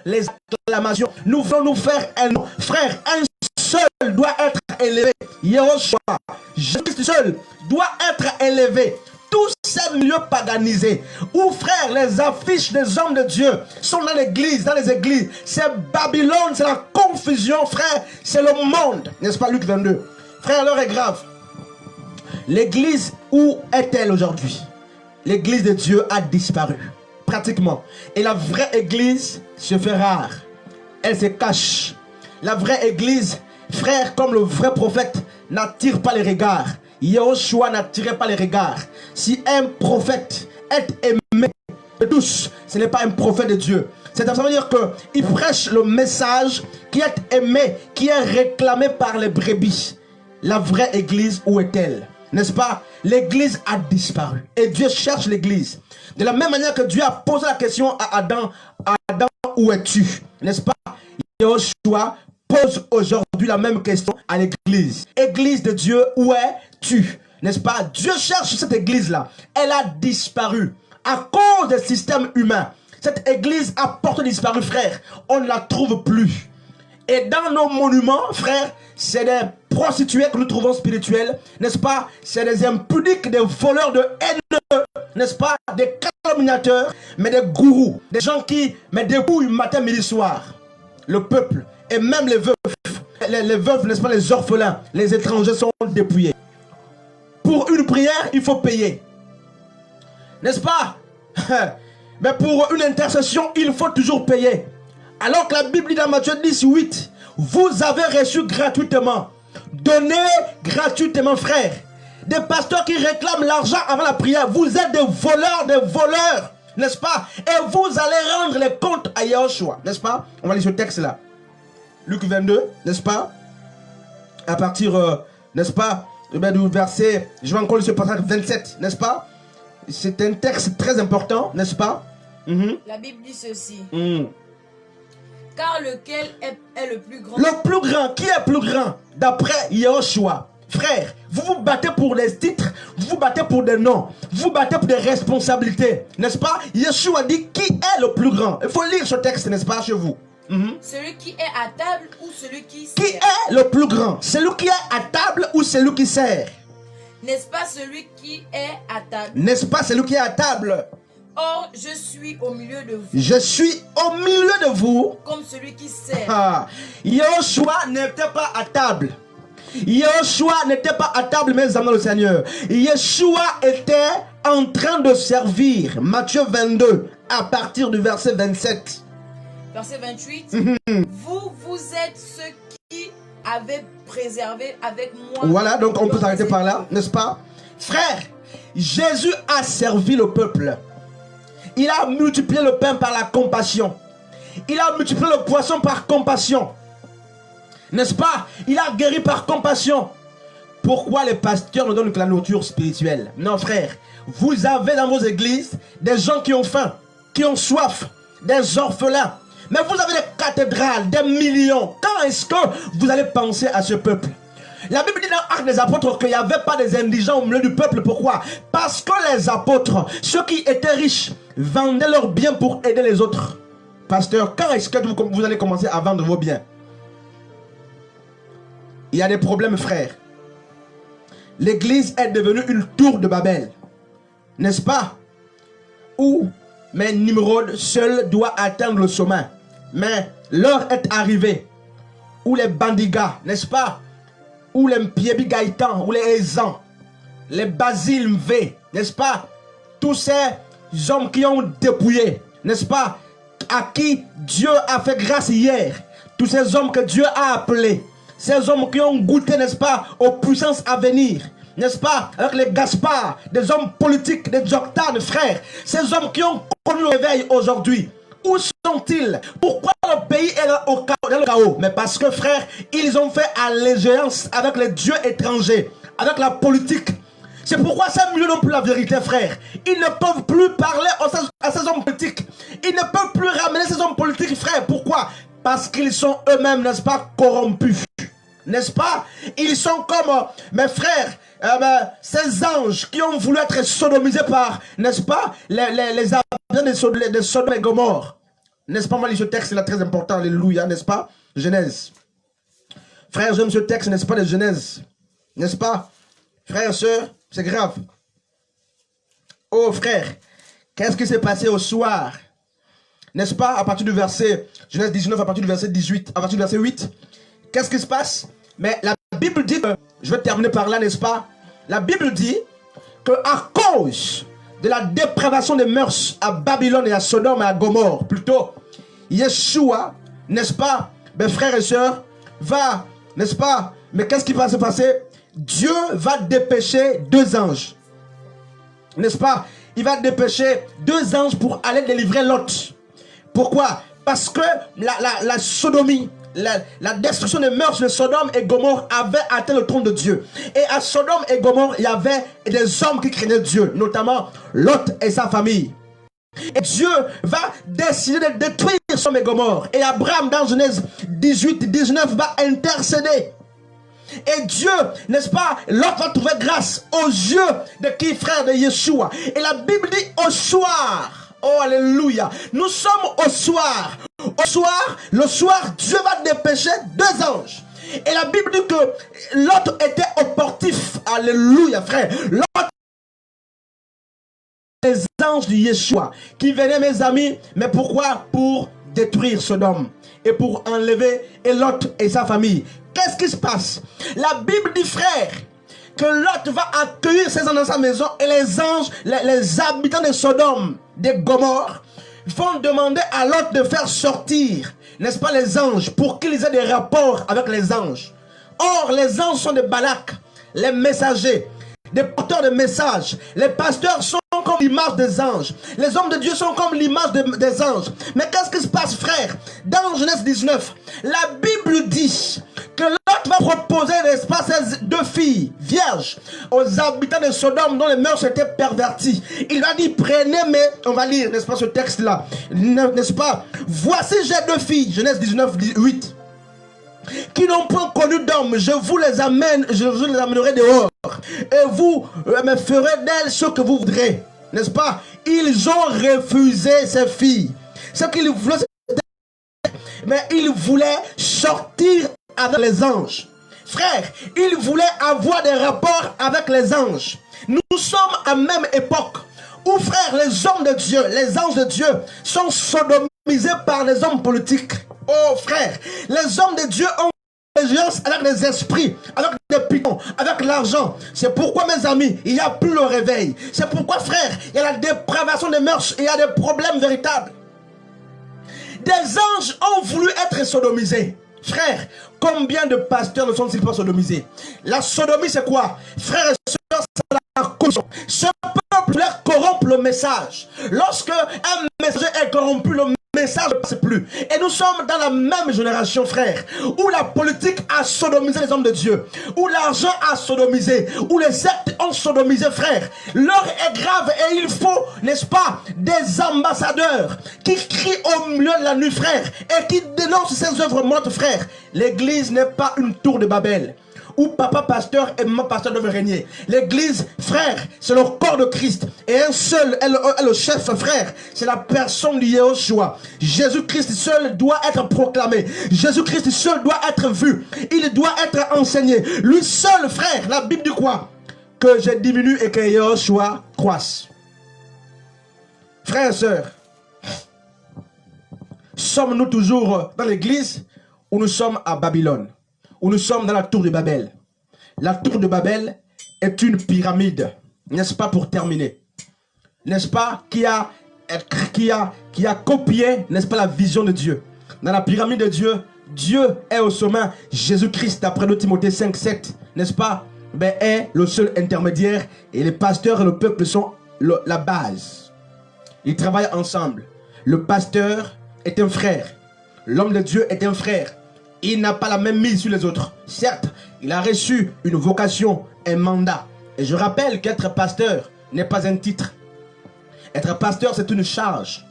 Speaker 1: les acclamations. Nous voulons nous faire un nom. Frère, un seul doit être élevé. Yehoshua, Jésus seul doit être élevé. Tous ces milieux paganisés, où frère, les affiches des hommes de Dieu sont dans l'église, dans les églises. C'est Babylone, c'est la confusion, frère. C'est le monde. N'est-ce pas, Luc 22? Frère, l'heure est grave. L'église, où est-elle aujourd'hui? L'église de Dieu a disparu, pratiquement. Et la vraie église se fait rare. Elle se cache. La vraie église, frère, comme le vrai prophète, n'attire pas les regards. Yehoshua n'attirait pas les regards. Si un prophète est aimé de tous, ce n'est pas un prophète de Dieu. Ça veut dire qu'il prêche le message qui est aimé, qui est réclamé par les brebis. La vraie église, où est-elle? N'est-ce pas? L'église a disparu. Et Dieu cherche l'église. De la même manière que Dieu a posé la question à Adam, Adam, où es-tu? N'est-ce pas? Yehoshua pose aujourd'hui la même question à l'église. Église de Dieu, où es-tu? N'est-ce pas? Dieu cherche cette église-là. Elle a disparu à cause des systèmes humains. Cette église a porté disparu, frère. On ne la trouve plus. Et dans nos monuments, frère, c'est des prostituées que nous trouvons spirituelles, n'est-ce pas? C'est des impudiques, des voleurs de haineux, n'est-ce pas? Des calomniateurs, mais des gourous, des gens qui mettent des couilles matin, midi, soir. Le peuple et même les veuves, n'est-ce pas, les orphelins, les étrangers sont dépouillés. Pour une prière, il faut payer. N'est-ce pas? Mais pour une intercession, il faut toujours payer. Alors que la Bible dit dans Matthieu 10:8, vous avez reçu gratuitement. Donnez gratuitement, frère. Des pasteurs qui réclament l'argent avant la prière. Vous êtes des voleurs, n'est-ce pas? Et vous allez rendre les comptes à Yehoshua, n'est-ce pas? On va lire ce texte-là. Luc 22, n'est-ce pas? À partir, n'est-ce pas, du verset, je vais encore lire ce passage 27, n'est-ce pas? C'est un texte très important, n'est-ce pas?
Speaker 2: La Bible dit ceci. Car lequel est le plus grand?
Speaker 1: Le plus grand, qui est plus grand? D'après Yehoshua. Frère, vous vous battez pour des titres, vous vous battez pour des noms, vous vous battez pour des responsabilités, n'est-ce pas? Yeshua dit qui est le plus grand. Il faut lire ce texte, n'est-ce pas, chez vous?
Speaker 2: Celui qui est à table ou celui qui sert?
Speaker 1: Qui est le plus grand? Celui qui est à table ou celui qui sert?
Speaker 2: N'est-ce pas celui qui est à table?
Speaker 1: N'est-ce pas celui qui est à table?
Speaker 2: Or, je suis au milieu de vous.
Speaker 1: Je suis au milieu de vous.
Speaker 2: Comme celui qui sert.
Speaker 1: Yehoshua n'était pas à table. Yehoshua n'était pas à table, mes amis, le Seigneur. Yeshua était en train de servir. Matthieu 22, à partir du verset 27.
Speaker 2: Verset 28. Vous êtes ceux qui avez préservé avec moi.
Speaker 1: Voilà, donc on peut s'arrêter par là, n'est-ce pas? Frère, Jésus a servi le peuple. Il a multiplié le pain par la compassion. Il a multiplié le poisson par compassion. N'est-ce pas? Il a guéri par compassion. Pourquoi les pasteurs ne donnent que la nourriture spirituelle? Non, frère. Vous avez dans vos églises des gens qui ont faim, qui ont soif, des orphelins. Mais vous avez des cathédrales, des millions. Quand est-ce que vous allez penser à ce peuple? La Bible dit dans Actes des Apôtres qu'il n'y avait pas des indigents au milieu du peuple. Pourquoi? Parce que les apôtres, ceux qui étaient riches, vendaient leurs biens pour aider les autres. Pasteur, quand est-ce que vous allez commencer à vendre vos biens? Il y a des problèmes, frère. L'église est devenue une tour de Babel. N'est-ce pas? Où mais Nimrod seul doit atteindre le sommet. Mais l'heure est arrivée où les bandigas, n'est-ce pas? Où les Mpiebi Gaïtan, où les Ezans, les Basile Mvé, n'est-ce pas? Tous ces hommes qui ont dépouillé, n'est-ce pas? À qui Dieu a fait grâce hier. Tous ces hommes que Dieu a appelés. Ces hommes qui ont goûté, n'est-ce pas, aux puissances à venir. N'est-ce pas? Avec les Gaspard, des hommes politiques, des Joktan, frères. Ces hommes qui ont connu le réveil aujourd'hui. Où sont-ils? Pourquoi le pays est dans le chaos? Mais parce que, frère, ils ont fait allégeance avec les dieux étrangers, avec la politique. C'est pourquoi ces milieux n'ont plus la vérité, frère. Ils ne peuvent plus parler à ces hommes politiques. Ils ne peuvent plus ramener ces hommes politiques, frère. Pourquoi? Parce qu'ils sont eux-mêmes, n'est-ce pas, corrompus. N'est-ce pas? Ils sont comme mes frères, ces anges qui ont voulu être sodomisés par, n'est-ce pas, les habitants de Sodome et Gomorrhe. N'est-ce pas? Moi, ce texte est là très important, alléluia, n'est-ce pas? Genèse. Frères, j'aime ce texte, n'est-ce pas, de Genèse. N'est-ce pas? Frères et sœurs, c'est grave. Oh, frère, qu'est-ce qui s'est passé au soir? N'est-ce pas? À partir du verset, Genèse 19, à partir du verset 18, à partir du verset 8. Qu'est-ce qui se passe? Mais la Bible dit que, je vais terminer par là, n'est-ce pas? La Bible dit que à cause de la dépravation des mœurs à Babylone et à Sodome et à Gomorrhe, plutôt, Yeshua, n'est-ce pas, mes frères et sœurs, va, n'est-ce pas? Mais qu'est-ce qui va se passer? Dieu va dépêcher 2 anges. N'est-ce pas? Il va dépêcher 2 anges pour aller délivrer Lot. Pourquoi? Parce que la sodomie, la destruction des mœurs de Sodome et Gomorrhe avait atteint le trône de Dieu. Et à Sodome et Gomorrhe, il y avait des hommes qui craignaient Dieu, notamment Lot et sa famille. Et Dieu va décider de détruire Sodome et Gomorrhe. Et Abraham, dans Genèse 18, 19, va intercéder. Et Dieu, n'est-ce pas, Lot va trouver grâce aux yeux de qui, frère de Yeshua. Et la Bible dit au soir. Oh, alléluia. Nous sommes au soir. Au soir, le soir, Dieu va dépêcher 2 anges. Et la Bible dit que Lot était au portif. Alléluia, frère. Lot, les anges de Yeshua qui venaient, mes amis. Mais pourquoi? Pour détruire Sodome et pour enlever Lot et sa famille. Qu'est-ce qui se passe? La Bible dit, frère, que Lot va accueillir ses anges dans sa maison et les anges, les habitants de Sodome, de Gomorrhe, vont demander à Lot de faire sortir, n'est-ce pas, les anges, pour qu'ils aient des rapports avec les anges. Or, les anges sont des Balak, les messagers, des porteurs de messages. Les pasteurs sont comme l'image des anges. Les hommes de Dieu sont comme l'image des anges. Mais qu'est-ce qui se passe, frère? Dans Genèse 19, la Bible dit que Lot va proposer, n'est-ce pas, ces 2 filles vierges aux habitants de Sodome dont les mœurs étaient perverties. Il va dire, prenez, mais on va lire, n'est-ce pas, ce texte-là, n'est-ce pas? Voici, j'ai 2 filles, Genèse 19, 8, qui n'ont point connu d'homme, je vous les amènerai dehors, et vous me ferez d'elles ce que vous voudrez, n'est-ce pas? Ils ont refusé ces filles. Ce qu'ils voulaient, mais ils voulaient sortir avec les anges. Frère, ils voulaient avoir des rapports avec les anges. Nous sommes à même époque où, frère, les hommes de Dieu, les anges de Dieu sont sodomisés par les hommes politiques. Oh, frère, les hommes de Dieu ont allégeance avec les esprits, avec les pitons, avec l'argent. C'est pourquoi, mes amis, il n'y a plus le réveil. C'est pourquoi, frère, il y a la dépravation des mœurs, il y a des problèmes véritables. Des anges ont voulu être sodomisés. Frère, combien de pasteurs ne sont-ils pas sodomisés? La sodomie, c'est quoi? Frère et soeur, c'est la cause Ce peuple voulait corrompre le message. Lorsque un messager est corrompu, le message ne passe plus. Et nous sommes dans la même génération, frère, où la politique a sodomisé les hommes de Dieu, où l'argent a sodomisé, où les sectes ont sodomisé, frère. L'heure est grave et il faut, n'est-ce pas, des ambassadeurs qui crient au milieu de la nuit, frère, et qui dénoncent ces œuvres mortes, frère. L'église n'est pas une tour de Babel où papa pasteur et maman pasteur doivent régner. L'église, frère, c'est le corps de Christ. Et un seul est le chef, frère. C'est la personne de Yeshua. Jésus-Christ seul doit être proclamé. Jésus-Christ seul doit être vu. Il doit être enseigné. Lui seul, frère, la Bible dit quoi? Que je diminue et que Yeshua croisse. Frères et sœurs, sommes-nous toujours dans l'église ou nous sommes à Babylone? Où nous sommes dans la tour de Babel. La tour de Babel est une pyramide, n'est-ce pas, pour terminer, n'est-ce pas, qui a copié, n'est-ce pas, la vision de Dieu. Dans la pyramide de Dieu, Dieu est au sommet. Jésus-Christ, d'après 2 Timothée 5, 7, n'est-ce pas, est le seul intermédiaire, et les pasteurs et le peuple sont la base. Ils travaillent ensemble. Le pasteur est un frère. L'homme de Dieu est un frère. Il n'a pas la même mise sur les autres. Certes, il a reçu une vocation, un mandat. Et je rappelle qu'être pasteur n'est pas un titre. Être pasteur, c'est une charge.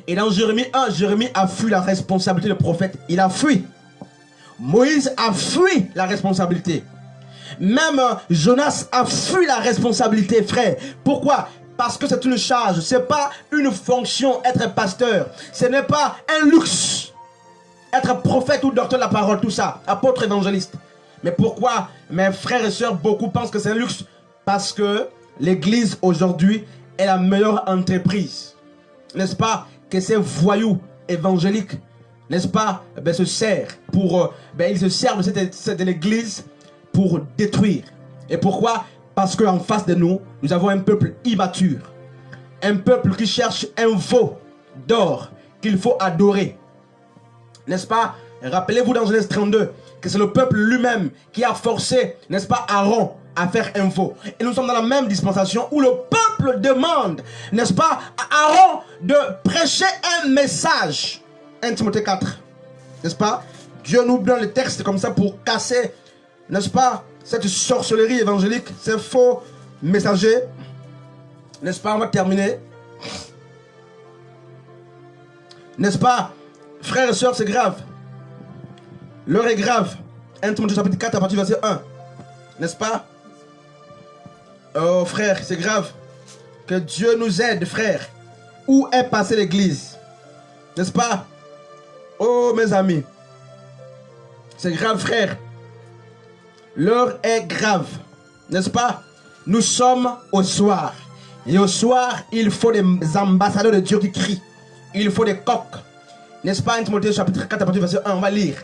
Speaker 1: Et dans Jérémie 1, Jérémie a fui la responsabilité de prophète. Il a fui. Moïse a fui la responsabilité. Même Jonas a fui la responsabilité, frère. Pourquoi? Parce que c'est une charge. Ce n'est pas une fonction, être pasteur. Ce n'est pas un luxe. Être prophète ou docteur de la parole, tout ça, apôtre, évangéliste. Mais pourquoi, mes frères et sœurs, beaucoup pensent que c'est un luxe? Parce que l'église aujourd'hui est la meilleure entreprise. N'est-ce pas? Que ces voyous évangéliques, n'est-ce pas, se servent pour, ils se servent de l'église pour détruire. Et pourquoi? Parce qu'en face de nous, nous avons un peuple immature. Un peuple qui cherche un veau d'or qu'il faut adorer. N'est-ce pas? Rappelez-vous dans Genèse 32 que c'est le peuple lui-même qui a forcé, n'est-ce pas, Aaron à faire un veau. Et nous sommes dans la même dispensation où le peuple demande, n'est-ce pas, à Aaron de prêcher un message. 1 Timothée 4. N'est-ce pas? Dieu nous donne le texte comme ça pour casser, n'est-ce pas, cette sorcellerie évangélique, ces faux messagers. N'est-ce pas? On va terminer. N'est-ce pas? Frères et sœurs, c'est grave. L'heure est grave. 1 Timothée chapitre 4 à partir du verset 1. N'est-ce pas? Oh frère, c'est grave. Que Dieu nous aide, frère. Où est passée l'église? N'est-ce pas? Oh mes amis. C'est grave, frère. L'heure est grave. N'est-ce pas? Nous sommes au soir. Et au soir, il faut des ambassadeurs de Dieu qui crient. Il faut des coqs. N'est-ce pas? 1 Timothée chapitre 4 à partir du verset 1, on va lire.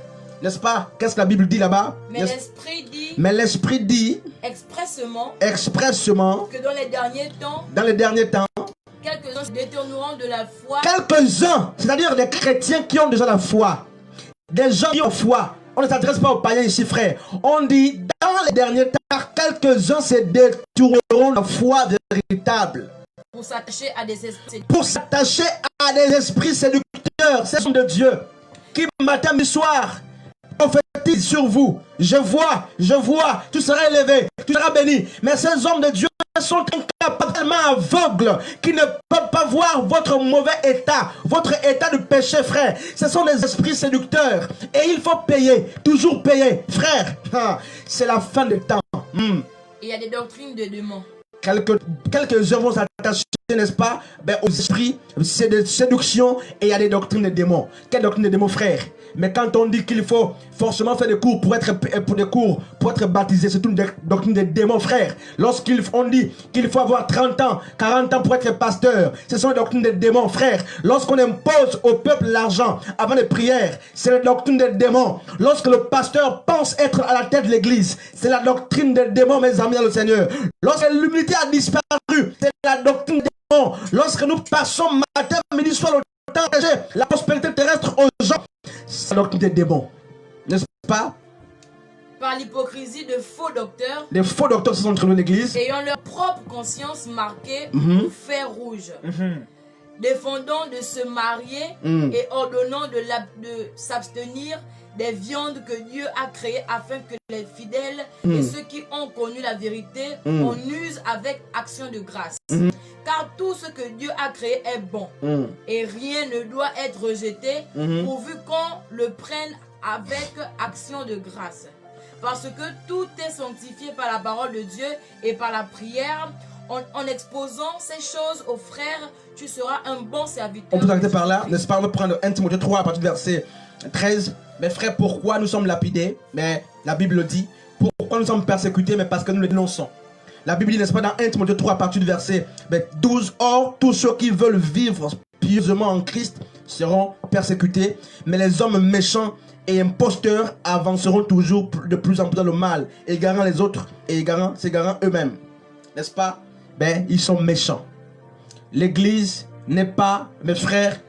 Speaker 1: N'est-ce pas? Qu'est-ce que la Bible dit là-bas?
Speaker 2: Mais l'Esprit dit.
Speaker 1: Mais l'Esprit dit.
Speaker 2: Expressement.
Speaker 1: Que
Speaker 2: dans les derniers temps. Quelques-uns se détourneront de la foi.
Speaker 1: Quelques-uns, c'est-à-dire des chrétiens qui ont déjà la foi. Des gens qui ont foi. On ne s'adresse pas aux païens ici, frère. On dit, dans les derniers temps, quelques-uns se détourneront de la foi véritable.
Speaker 2: Pour s'attacher à des esprits.
Speaker 1: Séducteurs. C'est de Dieu qui matin et soir prophétise sur vous. Je vois, tu seras élevé, tu seras béni. Mais ces hommes de Dieu sont incapables, tellement aveugles, qui ne peuvent pas voir votre mauvais état, votre état de péché, frère. Ce sont des esprits séducteurs. Et il faut payer, toujours payer, frère. C'est la fin des temps.
Speaker 2: Il y a des doctrines de démons.
Speaker 1: Quelques-uns vont s'attacher, n'est-ce pas, aux esprits, c'est de séduction, et il y a des doctrines de démons. Quelle doctrine de démons, frère? Mais quand on dit qu'il faut forcément faire des cours pour être baptisé, c'est une doctrine de démons, frère. Lorsqu'on dit qu'il faut avoir 30 ans, 40 ans pour être pasteur, ce sont les doctrines de démons, frère. Lorsqu'on impose au peuple l'argent avant les prières, c'est la doctrine des démons. Lorsque le pasteur pense être à la tête de l'église, c'est la doctrine des démons, mes amis dans le Seigneur. Lorsque l'humilité a disparu, c'est la doctrine des démons. Lorsque nous passons matin, midi, soir, le temps la prospérité terrestre aux gens, c'est la doctrine des démons. N'est-ce pas?
Speaker 2: Par l'hypocrisie de faux docteurs.
Speaker 1: Des faux docteurs se sont introduits dans l'église.
Speaker 2: Ayant leur propre conscience marquée au fer rouge. Défendant de se marier et ordonnant de s'abstenir des viandes que Dieu a créées afin que les fidèles et ceux qui ont connu la vérité en usent avec action de grâce. Car tout ce que Dieu a créé est bon et rien ne doit être rejeté pourvu qu'on le prenne avec action de grâce. Parce que tout est sanctifié par la parole de Dieu et par la prière. En exposant ces choses aux frères, tu seras un bon serviteur.
Speaker 1: On peut s'arrêter par là, n'est-ce pas? On va prendre 1 Timothée 3 à partir du verset 13. Mes frères, pourquoi nous sommes lapidés? Mais la Bible dit, pourquoi nous sommes persécutés? Mais parce que nous le dénonçons. La Bible dit, n'est-ce pas, dans 1 Timothée 3 à partir du verset 12. Or, tous ceux qui veulent vivre pieusement en Christ seront persécutés, mais les hommes méchants et imposteurs avanceront toujours de plus en plus dans le mal, égarant les autres et s'égarant eux-mêmes. N'est-ce pas? Ben, ils sont méchants. L'église n'est pas, mes frères,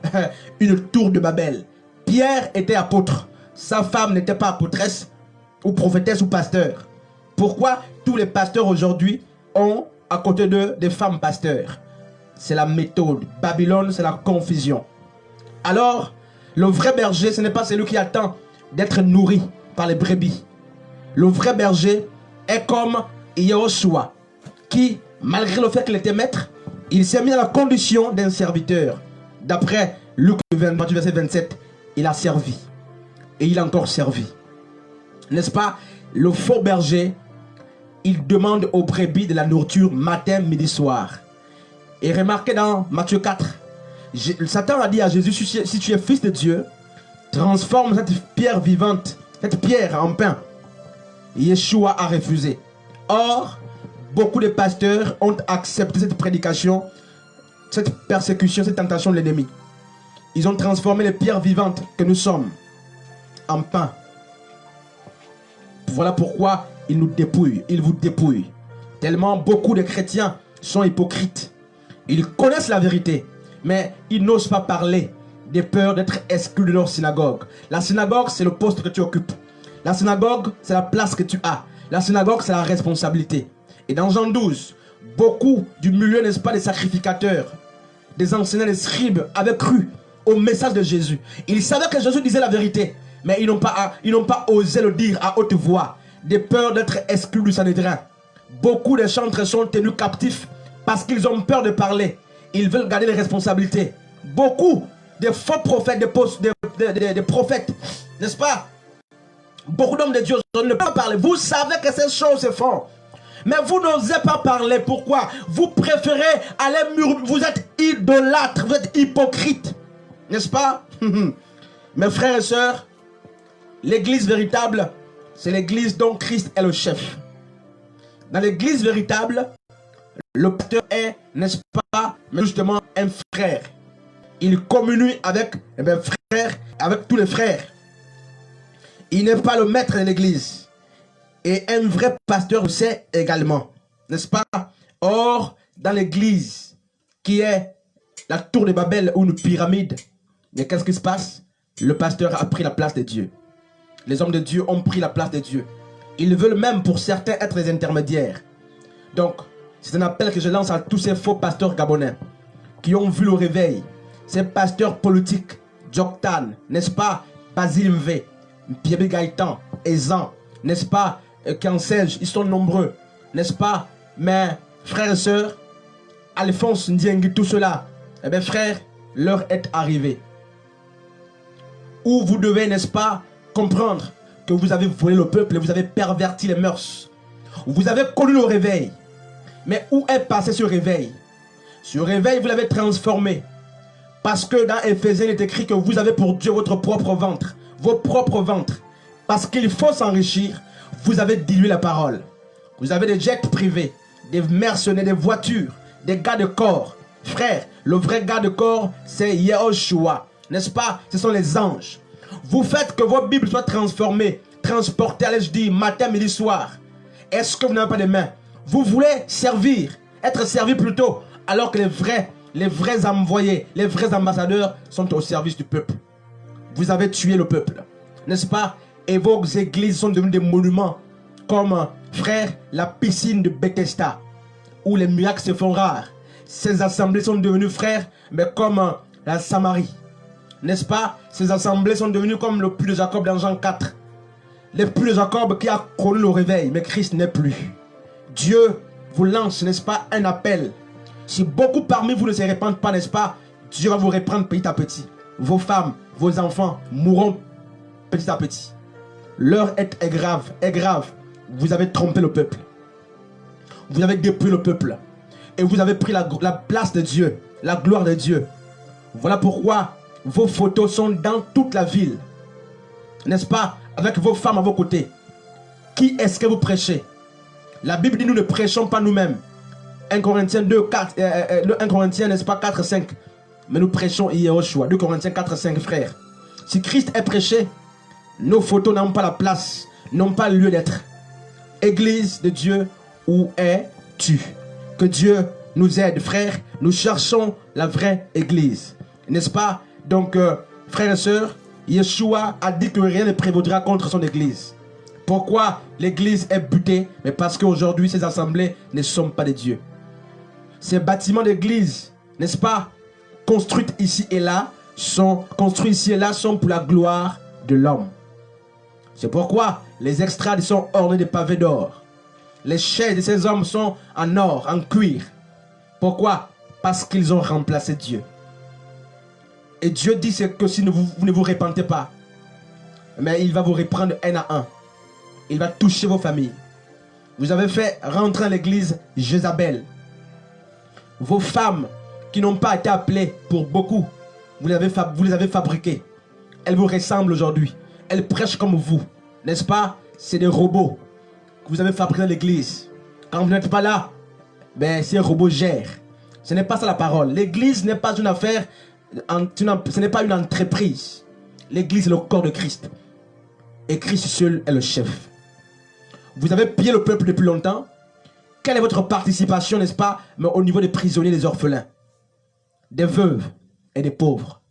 Speaker 1: une tour de Babel. Pierre était apôtre. Sa femme n'était pas apôtresse ou prophétesse ou pasteur. Pourquoi tous les pasteurs aujourd'hui ont à côté d'eux des femmes pasteurs? C'est la méthode. Babylone, c'est la confusion. Alors, le vrai berger, ce n'est pas celui qui attend d'être nourri par les brebis. Le vrai berger est comme Yahushua, qui, malgré le fait qu'il était maître, il s'est mis à la condition d'un serviteur. D'après Luc 28, verset 27, il a servi. Et il a encore servi. N'est-ce pas? Le faux berger, il demande aux brebis de la nourriture matin, midi, soir. Et remarquez dans Matthieu 4, Satan a dit à Jésus, si tu es fils de Dieu, transforme cette pierre vivante, cette pierre en pain. Yeshua a refusé. Or, beaucoup de pasteurs ont accepté cette prédication, cette persécution, cette tentation de l'ennemi. Ils ont transformé les pierres vivantes que nous sommes en pain. Voilà pourquoi ils nous dépouillent, ils vous dépouillent. Tellement beaucoup de chrétiens sont hypocrites. Ils connaissent la vérité, mais ils n'osent pas parler de peur d'être exclus de leur synagogue. La synagogue, c'est le poste que tu occupes. La synagogue, c'est la place que tu as. La synagogue, c'est la responsabilité. Et dans Jean 12, beaucoup du milieu, n'est-ce pas, des sacrificateurs, des enseignants, des scribes, avaient cru au message de Jésus. Ils savaient que Jésus disait la vérité, mais ils n'ont pas osé le dire à haute voix, de peur d'être exclus du Sanhédrin. Beaucoup de chantres sont tenus captifs parce qu'ils ont peur de parler. Ils veulent garder les responsabilités. Beaucoup de faux prophètes, des prophètes, n'est-ce pas? Beaucoup d'hommes de Dieu ne peuvent pas parler. Vous savez que ces choses se font. Mais vous n'osez pas parler. Pourquoi? Vous préférez aller murmurer. Vous êtes idolâtres, vous êtes hypocrites. N'est-ce pas? Mes frères et sœurs, l'église véritable, c'est l'église dont Christ est le chef. Dans l'église véritable, le pasteur est, n'est-ce pas, mais justement un frère. Il communie avec avec tous les frères. Il n'est pas le maître de l'église. Et un vrai pasteur le sait également. N'est-ce pas? Or, dans l'église, qui est la tour de Babel ou une pyramide, mais qu'est-ce qui se passe? Le pasteur a pris la place de Dieu. Les hommes de Dieu ont pris la place de Dieu. Ils veulent même pour certains être des intermédiaires. Donc, c'est un appel que je lance à tous ces faux pasteurs gabonais qui ont vu le réveil. Ces pasteurs politiques, Joktan, n'est-ce pas? Basile Mvé, Pierre Gaëtan, Ezan, n'est-ce pas? Kansej, ils sont nombreux, n'est-ce pas? Mais, frères et sœurs, Alphonse Ndiengi, tout cela, eh bien frères, l'heure est arrivée. Où vous devez, n'est-ce pas, comprendre que vous avez volé le peuple et vous avez perverti les mœurs. Vous avez connu le réveil. Mais où est passé ce réveil? Ce réveil, vous l'avez transformé. Parce que dans Éphésiens, il est écrit que vous avez pour Dieu votre propre ventre. Vos propres ventres. Parce qu'il faut s'enrichir, vous avez dilué la parole. Vous avez des jets privés, des mercenaires, des voitures, des gars de corps. Frère, le vrai gars de corps, c'est Yahushua. N'est-ce pas? Ce sont les anges. Vous faites que vos Bibles soient transformées, transportées, allez-je dire, matin, midi, soir. Est-ce que vous n'avez pas de main? Vous voulez servir, être servi plutôt, alors que les vrais envoyés, les vrais ambassadeurs sont au service du peuple. Vous avez tué le peuple, n'est-ce pas? Et vos églises sont devenues des monuments, comme, frère, la piscine de Bethesda, où les miracles se font rares. Ces assemblées sont devenues, frères, mais comme la Samarie. N'est-ce pas? Ces assemblées sont devenues comme le puits de Jacob dans Jean 4. Le puits de Jacob qui a connu le réveil, mais Christ n'est plus. Dieu vous lance, n'est-ce pas, un appel. Si beaucoup parmi vous ne se répandent pas, n'est-ce pas, Dieu va vous reprendre petit à petit. Vos femmes, vos enfants mourront petit à petit. L'heure est grave, est grave. Vous avez trompé le peuple. Vous avez dépouillé le peuple. Et vous avez pris la place de Dieu, la gloire de Dieu. Voilà pourquoi vos photos sont dans toute la ville. N'est-ce pas? Avec vos femmes à vos côtés. Qui est-ce que vous prêchez? La Bible dit nous ne prêchons pas nous-mêmes. 1 Corinthiens 2, 4, 1 Corinthiens, n'est-ce pas, 4, 5. Mais nous prêchons Yahushua. 2 Corinthiens 4, 5, frères. Si Christ est prêché, nos photos n'ont pas la place, n'ont pas lieu d'être. Église de Dieu, où es-tu? Que Dieu nous aide, frères. Nous cherchons la vraie église. N'est-ce pas? Donc, frères et sœurs, Yeshua a dit que rien ne prévaudra contre son église. Pourquoi l'église est butée? Mais parce qu'aujourd'hui, ces assemblées ne sont pas de Dieu. Ces bâtiments d'église, n'est-ce pas, construits ici et là, sont pour la gloire de l'homme. C'est pourquoi les estrades sont ornées de pavés d'or. Les chaises de ces hommes sont en or, en cuir. Pourquoi? Parce qu'ils ont remplacé Dieu. Et Dieu dit que si vous ne vous repentez pas, mais il va vous reprendre un à un. Il va toucher vos familles. Vous avez fait rentrer à l'église Jézabel. Vos femmes qui n'ont pas été appelées pour beaucoup, vous les avez fabriquées. Elles vous ressemblent aujourd'hui. Elles prêchent comme vous. N'est-ce pas? C'est des robots que vous avez fabriqués dans l'église. Quand vous n'êtes pas là, ben, ces robots gèrent. Ce n'est pas ça la parole. L'église n'est pas une affaire, ce n'est pas une entreprise. L'église est le corps de Christ. Et Christ seul est le chef. Vous avez pillé le peuple depuis longtemps. Quelle est votre participation, n'est-ce pas, mais au niveau des prisonniers, des orphelins, des veuves et des pauvres?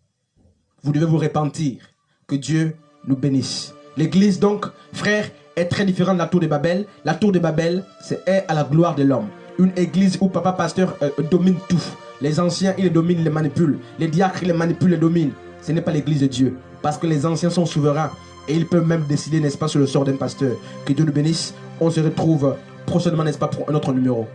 Speaker 1: Vous devez vous repentir. Que Dieu nous bénisse. L'église, donc, frère, est très différente de la tour de Babel. La tour de Babel, c'est à la gloire de l'homme. Une église où papa pasteur domine tout. Les anciens, ils les dominent, les manipulent. Les diacres, ils les manipulent, les dominent. Ce n'est pas l'église de Dieu. Parce que les anciens sont souverains. Et ils peuvent même décider, n'est-ce pas, sur le sort d'un pasteur. Que Dieu nous bénisse. On se retrouve prochainement, n'est-ce pas, pour un autre numéro.